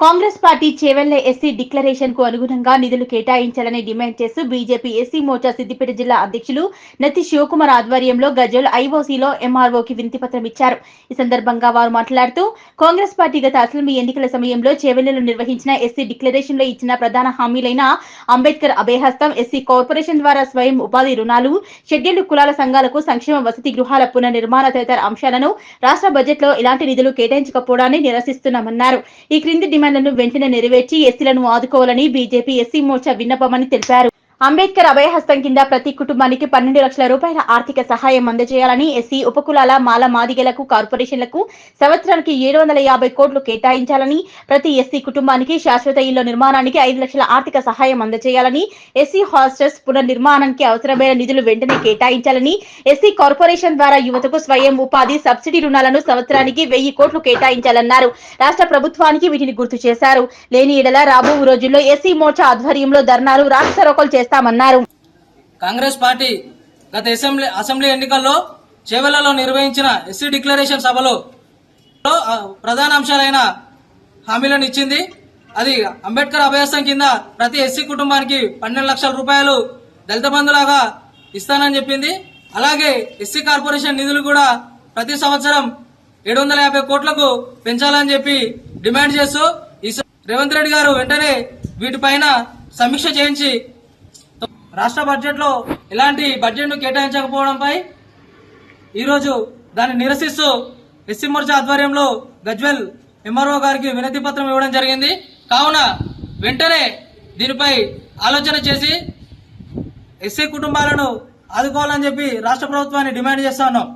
Congress party Chevella SC declaration కు అనుగుణంగా నిధులు కేటాయించాలని డిమాండ్ చేస్తూ బీజేపీ ఎస్సీ మోర్చా సిద్దిపేట జిల్లా అధ్యక్షులు నత్తి శివకుమార్ ఆధ్వర్యంలో గజ్వేల్ ఐఓసీలో ఎంఆర్ఓకి వినతిపత్రం ఇచ్చారు. ఈ సందర్భంగా వారు మాట్లాడుతూ కాంగ్రెస్ పార్టీ గత అసెంబ్లీ ఎన్నికల సమయంలో చేవెళ్లలో నిర్వహించిన ఎస్సీ డిక్లరేషన్ లో ఇచ్చిన ప్రధాన హామీలైన అంబేద్కర్ అభయహస్తం, ఎస్సీ కార్పొరేషన్ ద్వారా స్వయం ఉపాధి రుణాలు, షెడ్యూల్డ్ కులాల సంఘాలకు సంక్షేమ వసతి గృహాల పునర్నిర్మాణ తదితర అంశాలను రాష్ట్ర బడ్జెట్ లో ఇలాంటి నిధులు కేటాయించకపోవడాన్ని నిరసిస్తున్నామన్నారు. ఈ క్రింది డిమాండ్లను వెంటనే నెరవేర్చి ఎస్సీలను ఆదుకోవాలని బీజేపీ ఎస్సీ మోర్చా విన్నపమని తెలిపారు. అంబేద్కర్ అభయహస్తం కింద ప్రతి కుటుంబానికి 12 లక్షల రూపాయల ఆర్థిక సహాయం అందజేయాలని, ఎస్సీ ఉపకులాల మాల మాదిగలకు కార్పొరేషన్లకు సంవత్సరానికి 750 కోట్లు కేటాయించాలని, ప్రతి ఎస్సీ కుటుంబానికి శాశ్వత ఇళ్ల నిర్మాణానికి 5 లక్షల ఆర్థిక సహాయం అందజేయాలని, ఎస్సీ హాస్టల్స్ పునర్నిర్మాణానికి అవసరమైన నిధులు వెంటనే కేటాయించాలని, ఎస్సీ కార్పొరేషన్ ద్వారా యువతకు స్వయం ఉపాధి సబ్సిడీ రుణాలను సంవత్సరానికి 1000 కోట్లు కేటాయించాలన్నారు. రాష్ట్ర ప్రభుత్వానికి వీటిని గుర్తు చేశారు. లేని ఎడల రాబో రోజుల్లో ఎస్సీ మోర్చా ఆధ్వర్యంలో ధర్నాలు, రాష్ట్ర రోకలు చేస్తామన్నారు. కాంగ్రెస్ పార్టీ గత అసెంబ్లీ ఎన్నికల్లో చేవెళ్లలో నిర్వహించిన ఎస్సీ డిక్లరేషన్ సభలో ప్రధాన అంశాలైన హామీలను ఇచ్చింది. అది అంబేద్కర్ అభయహస్తం కింద ప్రతి ఎస్సీ కుటుంబానికి 12 లక్షల రూపాయలు దళిత బంధులాగా ఇస్తానని చెప్పింది. అలాగే ఎస్సీ కార్పొరేషన్ నిధులు కూడా ప్రతి సంవత్సరం 750 కోట్లకు పెంచాలని చెప్పి డిమాండ్ చేస్తూ రేవంత్ రెడ్డి గారు వెంటనే వీటిపైన సమీక్ష చేయించి రాష్ట్ర బడ్జెట్ లో ఎలాంటి బడ్జెట్ ను కేటాయించకపోవడంపై ఈరోజు దాన్ని నిరసిస్తూ ఎస్సీ మోర్చా ఆధ్వర్యంలో గజ్వేల్ ఎంఆర్ఓ గారికి వినతి పత్రం ఇవ్వడం జరిగింది. కావున వెంటనే దీనిపై ఆలోచన చేసి ఎస్సీ కుటుంబాలను ఆదుకోవాలని చెప్పి రాష్ట్ర ప్రభుత్వాన్ని డిమాండ్ చేస్తా ఉన్నాం.